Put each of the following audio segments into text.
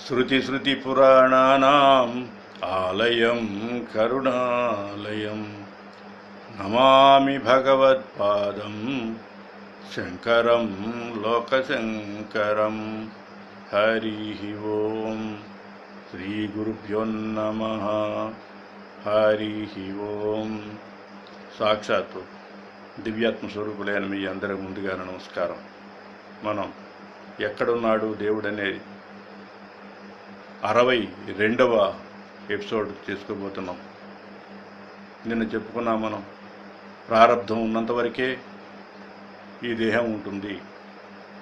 శృతిస్మృతిపురాణానాం ఆలయం కరుణాలయం నమామి భగవత్పాదం శంకరం లోకశంకరం. హరి ఓం. శ్రీ గురుభ్యో నమః. హరి ఓం. సాక్షాత్తు దివ్యాత్మ స్వరూపులైన మీ అందరి ముందుగా నమస్కారం. మనం ఎక్కడున్నాడు దేవుడు అనేది 62వ ఎపిసోడ్ చేసుకోబోతున్నాం. నిన్న చెప్పుకున్నాం, మనం ప్రారంధం ఉన్నంత వరకే ఈ దేహం ఉంటుంది.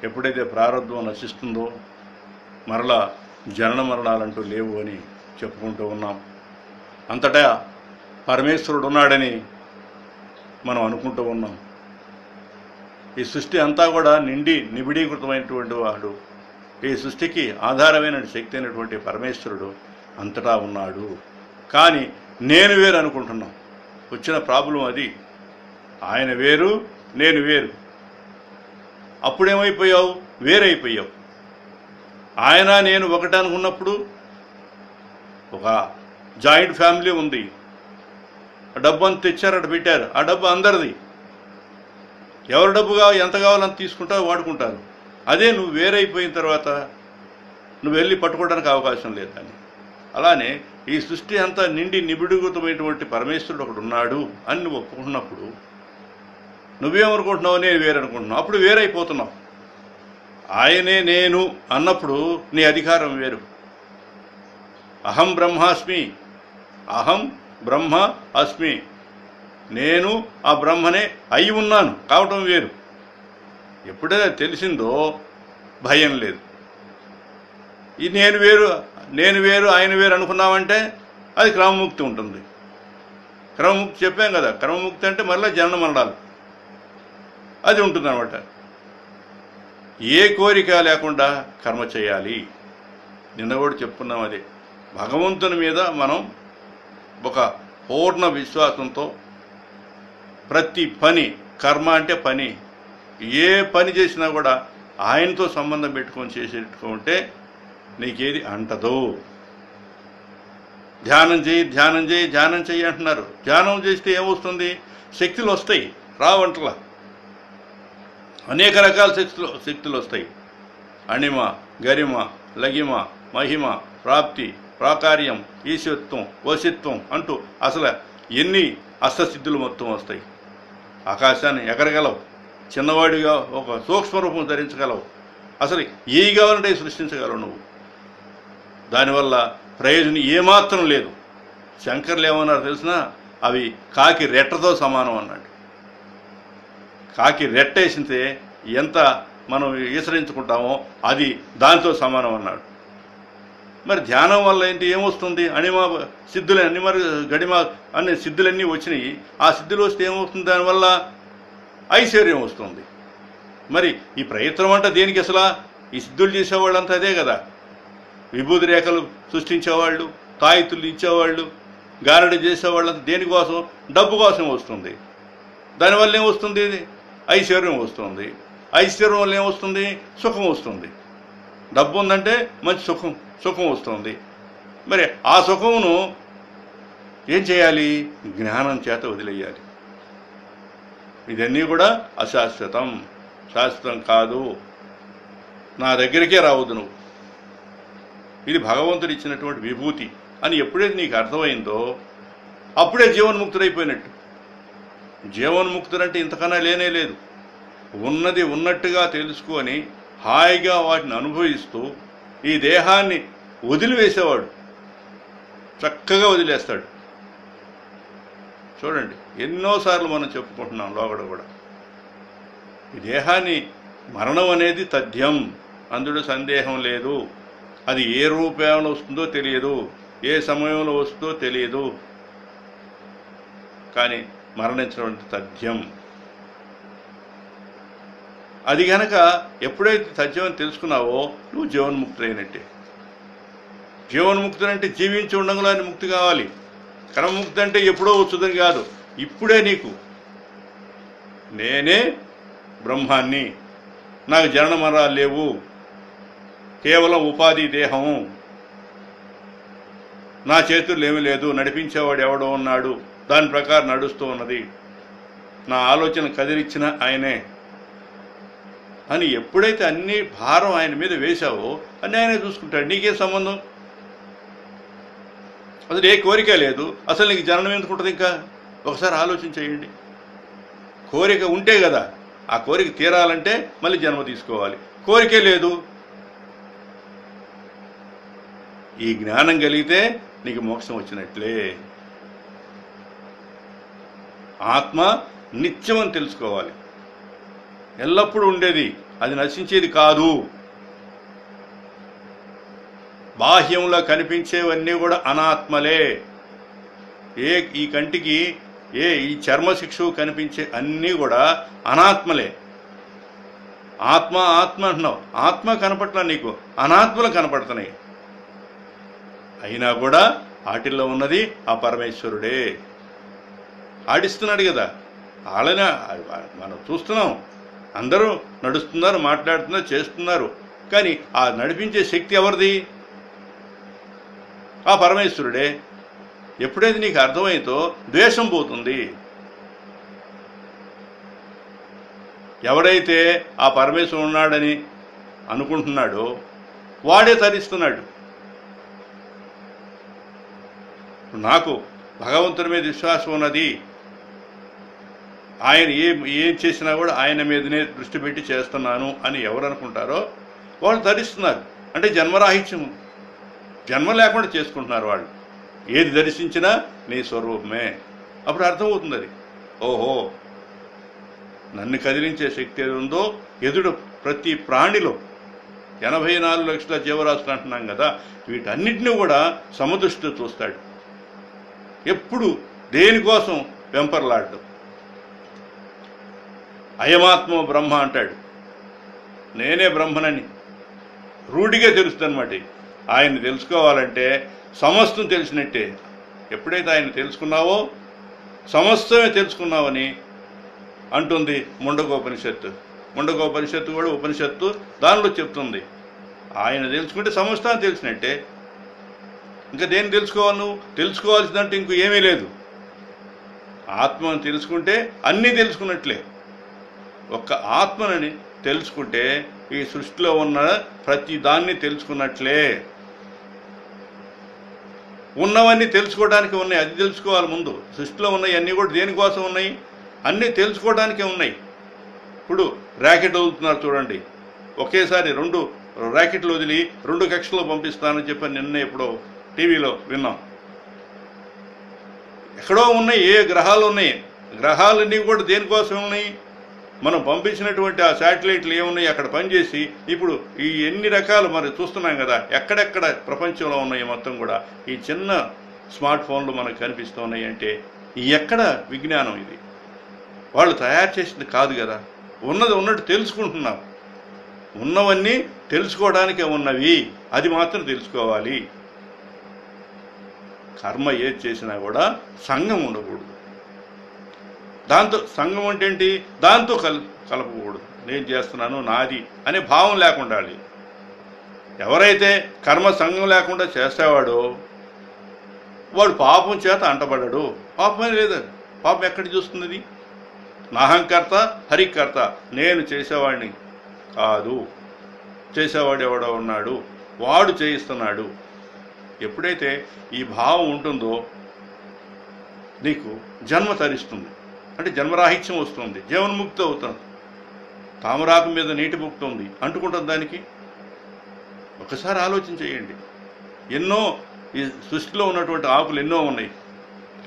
ఎప్పుడైతే ప్రారంధం నశిస్తుందో మరలా జనన మరణాలంటూ లేవు అని చెప్పుకుంటూ ఉన్నాం. అంతటా పరమేశ్వరుడు ఉన్నాడని మనం అనుకుంటూ ఉన్నాం. ఈ సృష్టి అంతా కూడా నిబిడీకృతమైనటువంటి వాడు, ఈ సృష్టికి ఆధారమైన శక్తి అయినటువంటి పరమేశ్వరుడు అంతటా ఉన్నాడు. కానీ నేను వేరు అనుకుంటున్నాం. వచ్చిన ప్రాబ్లం అది. ఆయన వేరు, నేను వేరు. అప్పుడేమైపోయావు? వేరైపోయావు. ఆయన నేను ఒకటి అనుకున్నప్పుడు ఒక జాయింట్ ఫ్యామిలీ ఉంది. డబ్బు అంత తెచ్చారు, అక్కడ పెట్టారు. ఆ డబ్బు అందరిది. ఎవరి డబ్బుగా ఎంత కావాలని తీసుకుంటారో వాడుకుంటారు. అదే నువ్వు వేరైపోయిన తర్వాత నువ్వు వెళ్ళి పట్టుకోవడానికి అవకాశం లేదు. అని అలానే ఈ సృష్టి అంతా నిబిడీకృతమైనటువంటి పరమేశ్వరుడు ఒకడు ఉన్నాడు అని నువ్వు ఒప్పుకుంటున్నప్పుడు నువ్వేమనుకుంటున్నావు? నేను వేరనుకుంటున్నావు. అప్పుడు వేరైపోతున్నావు. ఆయనే నేను అన్నప్పుడు నీ అధికారం వేరు. అహం బ్రహ్మాస్మి, అహం బ్రహ్మ అస్మి. నేను ఆ బ్రహ్మనే అయి ఉన్నాను కావటం వేరు. ఎప్పుడైతే తెలిసిందో భయం లేదు. ఈ నేను వేరు ఆయన వేరు అనుకున్నామంటే అది క్రమముక్తి ఉంటుంది. క్రమముక్తి చెప్పాం కదా. క్రమముక్తి అంటే మళ్ళీ జనన మరణాలు అది ఉంటుందన్నమాట. ఏ కోరిక లేకుండా కర్మ చేయాలి. నిన్న కూడా చెప్పుకున్నాం. అదే భగవంతుని మీద మనం ఒక పూర్ణ విశ్వాసంతో ప్రతి పని, కర్మ అంటే పని, ఏ పని చేసినా కూడా ఆయనతో సంబంధం పెట్టుకొని చేసేట్టుకుంటే నీకేది అంటదు. ధ్యానం చేయి అంటున్నారు. ధ్యానం చేస్తే ఏమొస్తుంది? శక్తులు వస్తాయి. రావంటల అనేక రకాల శక్తులు వస్తాయి. అణిమ, గరిమ, లగిమ, మహిమ, ప్రాప్తి, ప్రాకార్యం, ఈశ్వత్వం, వశిత్వం అంటూ అసలు ఎన్ని అష్టసిద్ధులు మొత్తం వస్తాయి. ఆకాశాన్ని ఎగరగలవు. చిన్నవాడిగా ఒక సూక్ష్మరూపం ధరించగలవు. అసలు ఏవి కావాలంటే సృష్టించగలవు నువ్వు. దానివల్ల ప్రయోజనం ఏమాత్రం లేదు. శంకర్లు ఏమన్నారు తెలిసినా? అవి కాకి రెట్టతో సమానం అన్నాడు. కాకి రెట్టేసితే ఎంత మనం ఈసరించుకుంటామో అది దాంతో సమానం అన్నాడు. మరి ధ్యానం వల్ల ఏంటి? ఏమొస్తుంది? అణిమ సిద్ధులు అన్ని, మరి గడిమ అన్ని సిద్ధులన్నీ వచ్చినాయి. ఆ సిద్ధులు వస్తే ఏమవుతుంది? దానివల్ల ఐశ్వర్యం వస్తుంది. మరి ఈ ప్రయత్నం అంటే దేనికి? అసలు ఈ సిద్ధులు చేసేవాళ్ళంతా అదే కదా. విభూతి రేఖలు సృష్టించేవాళ్ళు, తాయితులు ఇచ్చేవాళ్ళు, గారడి చేసేవాళ్ళంతా దేనికోసం? డబ్బు కోసం వస్తుంది. దానివల్ల ఏమొస్తుంది? ఐశ్వర్యం వస్తుంది. ఐశ్వర్యం వల్ల ఏమొస్తుంది? సుఖం వస్తుంది. డబ్బు ఉందంటే మంచి సుఖం వస్తుంది. మరి ఆ సుఖమును ఏం చేయాలి? జ్ఞానం చేత వదిలేయాలి. ఇదన్నీ కూడా అశాశ్వతం, శాశ్వతం కాదు. నా దగ్గరికే రావద్దు నువ్వు. ఇది భగవంతుడు ఇచ్చినటువంటి విభూతి అని ఎప్పుడైతే నీకు అర్థమైందో అప్పుడే జీవన్ముక్తుడైపోయినట్టు. జీవన్ముక్తుడంటే ఇంతకన్నా లేనే లేదు. ఉన్నది ఉన్నట్టుగా తెలుసుకొని హాయిగా వాటిని అనుభవిస్తూ ఈ దేహాన్ని వదిలివేసేవాడు చక్కగా వదిలేస్తాడు. చూడండి, ఎన్నోసార్లు మనం చెప్పుకుంటున్నాం లోగడ కూడా. ఈ దేహాన్ని మరణం అనేది తథ్యం, అందులో సందేహం లేదు. అది ఏ రూపంలో వస్తుందో తెలియదు, ఏ సమయంలో వస్తుందో తెలియదు. కానీ మరణించడం తథ్యం. అది కనుక ఎప్పుడైతే తథ్యం అని తెలుసుకున్నావో నువ్వు జీవన్ముక్తులైనట్టే. జీవన్ముక్తులంటే జీవించి ఉండగలని ముక్తి కావాలి. క్రమముక్తి అంటే ఎప్పుడో వచ్చుదని కాదు, ఇప్పుడే నీకు నేనే బ్రహ్మాన్ని, నాకు జనన మరణాలు లేవు, కేవలం ఉపాధి దేహము నా చేతుల్లో ఏమీ లేదు, నడిపించేవాడు ఎవడో ఉన్నాడు, దాని ప్రకారం నడుస్తూ ఉన్నది, నా ఆలోచన కదిలిచ్చిన ఆయనే అని ఎప్పుడైతే అన్ని భారం ఆయన మీద వేశావో అన్నీ ఆయనే చూసుకుంటాడు. నీకేం సంబంధం? అసలు ఏ కోరిక లేదు, అసలు నీకు జననం ఎందుకు ఉంటుంది? ఇంకా ఒకసారి ఆలోచన చేయండి. కోరిక ఉంటే కదా, ఆ కోరిక తీరాలంటే మళ్ళీ జన్మ తీసుకోవాలి. కోరికే లేదు. ఈ జ్ఞానం కలిగితే నీకు మోక్షం వచ్చినట్లే. ఆత్మ నిత్యం అని తెలుసుకోవాలి, ఎల్లప్పుడూ ఉండేది, అది నశించేది కాదు. బాహ్యంలో కనిపించేవన్నీ కూడా అనాత్మలే. ఈ కంటికి ఈ చర్మశిక్షు కనిపించే అన్నీ కూడా అనాత్మలే. ఆత్మ ఆత్మ అంటున్నావు, ఆత్మ కనపట్ల, నీకు అనాత్మలు కనపడుతున్నాయి. అయినా కూడా వాటిల్లో ఉన్నది ఆ పరమేశ్వరుడే. ఆడిస్తున్నాడు కదా, వాళ్ళనే మనం చూస్తున్నాం. అందరూ నడుస్తున్నారు, మాట్లాడుతున్నారు, చేస్తున్నారు. కానీ ఆ నడిపించే శక్తి ఎవరిది? ఆ పరమేశ్వరుడే. ఎప్పుడైతే నీకు అర్థమైందో ద్వేషం పోతుంది. ఎవడైతే ఆ పరమేశ్వరుడు ఉన్నాడని అనుకుంటున్నాడో వాడే తరిస్తున్నాడు. నాకు భగవంతుని మీద విశ్వాసం ఉన్నది, ఆయన ఏం చేసినా కూడా ఆయన మీదనే దృష్టి పెట్టి చేస్తున్నాను అని ఎవరు అనుకుంటారో వాళ్ళు ధరిస్తున్నారు. అంటే జన్మరాహిత్యం, జన్మ లేకుండా చేసుకుంటున్నారు వాళ్ళు. ఏది దర్శించినా నీ స్వరూపమే. అప్పుడు అర్థమవుతుంది అది, ఓహో నన్ను కదిలించే శక్తి ఏది ఉందో ఎదుడు ప్రతి ప్రాణిలో 84 లక్షల జీవరాశులు అంటున్నాం కదా, వీటన్నిటిని కూడా సమదృష్టితో చూస్తాడు. ఎప్పుడు దేనికోసం వెంపర్లాడ్డు. అయమాత్మ బ్రహ్మ అంటాడు. నేనే బ్రహ్మనని రూఢిగా తెలుస్తుందన్నమాట. ఆయన్ని తెలుసుకోవాలంటే సమస్తం తెలిసినట్టే. ఎప్పుడైతే ఆయన తెలుసుకున్నావో సమస్తమే తెలుసుకున్నావని అంటుంది ముండకోపనిషత్తు. ముండకోపనిషత్తు కూడా ఉపనిషత్తు, దానిలో చెప్తుంది. ఆయన తెలుసుకుంటే సమస్తాన్ని తెలిసినట్టే. ఇంకా దేన్ని తెలుసుకోవాలి? నువ్వు తెలుసుకోవాల్సిందంటే ఇంకో ఏమీ లేదు. ఆత్మను తెలుసుకుంటే అన్నీ తెలుసుకున్నట్లే. ఒక్క ఆత్మని తెలుసుకుంటే ఈ సృష్టిలో ఉన్న ప్రతి దాన్ని తెలుసుకున్నట్లే. ఉన్నవన్నీ తెలుసుకోవడానికి ఉన్నాయి, అది తెలుసుకోవాలి ముందు. సృష్టిలో ఉన్నాయి అన్నీ కూడా దేనికోసం ఉన్నాయి? అన్నీ తెలుసుకోవడానికే ఉన్నాయి. ఇప్పుడు ర్యాకెట్ వదులుతున్నారు చూడండి, ఒకేసారి 2 ర్యాకెట్లు వదిలి 2 కక్షల్లో పంపిస్తానని చెప్పి నిన్న ఎప్పుడో టీవీలో విన్నాం. ఎక్కడో ఉన్నాయి, ఏ గ్రహాలు ఉన్నాయి, గ్రహాలన్నీ కూడా దేనికోసం ఉన్నాయి? మనం పంపించినటువంటి ఆ శాటిలైట్లు ఏమున్నాయి అక్కడ పనిచేసి ఇప్పుడు ఈ ఎన్ని రకాలు మరి చూస్తున్నాం కదా, ఎక్కడెక్కడ ప్రపంచంలో ఉన్నాయి మొత్తం కూడా ఈ చిన్న స్మార్ట్ ఫోన్లు మనకు కనిపిస్తున్నాయి. అంటే ఎక్కడ విజ్ఞానం ఇది? వాళ్ళు తయారు చేసింది కాదు కదా, ఉన్నది ఉన్నట్టు తెలుసుకుంటున్నాం. ఉన్నవన్నీ తెలుసుకోవడానికే ఉన్నవి, అది మాత్రం తెలుసుకోవాలి. కర్మ ఏది చేసినా కూడా సంఘం ఉండకూడదు. దాంతో సంఘం అంటే ఏంటి? దాంతో కలపకూడదు. నేను చేస్తున్నాను నాది అనే భావం లేకుండా. ఎవరైతే కర్మ సంఘం లేకుండా చేసేవాడో వాడు పాపం చేత అంటబడ్డాడు. పాపమే లేదు. పాపం ఎక్కడ చూస్తున్నది? నాహంకర్త హరికర్త, నేను చేసేవాడిని కాదు, చేసేవాడు ఎవడో ఉన్నాడు, వాడు చేయిస్తున్నాడు. ఎప్పుడైతే ఈ భావం ఉంటుందో నీకు జన్మ తరిస్తుంది, అంటే జన్మరాహిత్యం వస్తుంది, జీవన్ముక్తి అవుతుంది. తామరాకు మీద నీటి ముక్తి ఉంది, అంటుకుంటుంది దానికి. ఒకసారి ఆలోచన చేయండి. ఎన్నో ఈ సృష్టిలో ఉన్నటువంటి ఆకులు ఎన్నో ఉన్నాయి,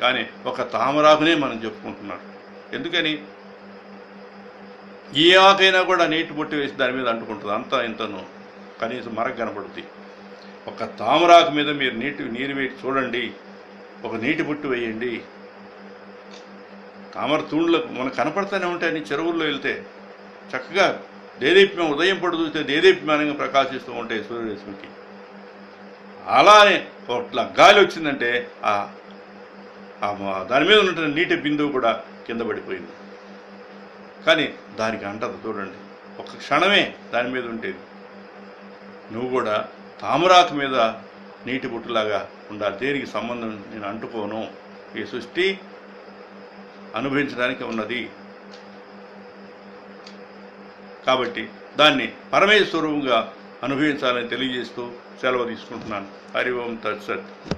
కానీ ఒక తామరాకునే మనం చెప్పుకుంటున్నాం. ఎందుకని? ఏ ఆకైనా కూడా నీటి బొట్టు వేసి దాని మీద అంటుకుంటుంది, అంతా ఇంతను కనీసం మరక కనపడుతుంది. ఒక తామరాకు మీద మీరు నీరు వేసి చూడండి, ఒక నీటి బొట్టు వేయండి, తామర తూండ్లు మనకు కనపడతానే ఉంటాయి. అన్ని చెరువుల్లో వెళ్తే చక్కగా దేదీప్యం, ఉదయం పడు చూస్తే దేదీప్యమానంగా ప్రకాశిస్తూ ఉంటాయి సూర్యరశ్మికి. అలానే ఒక గాలి వచ్చిందంటే దాని మీద ఉన్న నీటి బిందువు కూడా కింద పడిపోయింది. కానీ దానికి అంటదు చూడండి, ఒక క్షణమే దాని మీద ఉండేది. నువ్వు కూడా తామరాకు మీద నీటి బుట్టులాగా ఉండాలి. దేనికి సంబంధం నేను అంటుకోను. ఈ సృష్టి అనుభవించడానికి ఉన్నది కాబట్టి దాన్ని పరమేశ్వరువుగా అనుభవించాలని తెలియజేస్తూ సెలవు తీసుకుంటున్నాను. హరి ఓం తత్సత్.